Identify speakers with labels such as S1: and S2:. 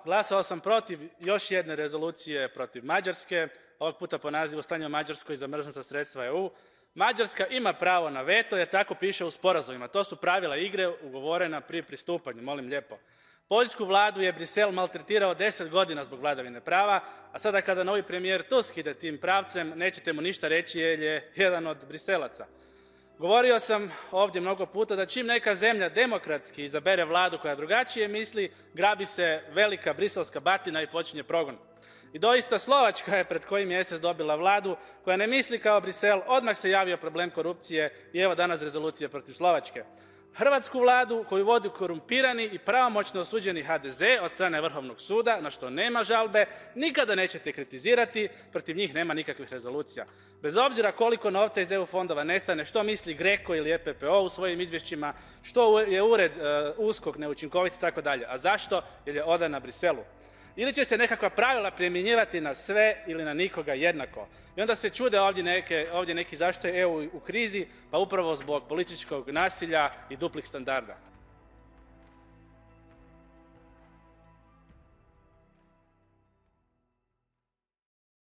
S1: glasao sam protiv još jedne rezolucije protiv Mađarske, ovog puta po nazivu Stanje u Mađarskoj i zamrznuta sredstva EU. Mađarska ima pravo na veto jer tako piše u sporazumima. To su pravila igre ugovorena pri pristupanju, molim lijepo. Poljsku vladu je Brisel maltretirao 10 godina zbog vladavine prava, a sada kada novi premijer Tusk ide tim pravcem, nećete mu ništa reći jer je jedan od Briselaca. Govorio sam ovdje mnogo puta da čim neka zemlja demokratski izabere vladu koja drugačije misli, grabi se velika briselska batina i počinje progon. I doista Slovačka je pred koji mjesec dobila vladu koja ne misli kao Brisel, odmah se javio problem korupcije i evo danas rezolucija protiv Slovačke. Hrvatsku vladu koju vodi korumpirani i pravomoćno osuđeni HDZ od strane Vrhovnog suda, na što nema žalbe, nikada nećete kritizirati, protiv njih nema nikakvih rezolucija. Bez obzira koliko novca iz EU fondova nestane, što misli GRECO ili EPPO u svojim izvješćima, što je ured USKOK neučinkovit i tako dalje. A zašto? Jer je odana Briselu. Ili će se nekakva pravila primjenjivati na sve ili na nikoga jednako. I onda se čude ovdje neki zašto je EU u krizi, pa upravo zbog političkog nasilja i duplih standarda.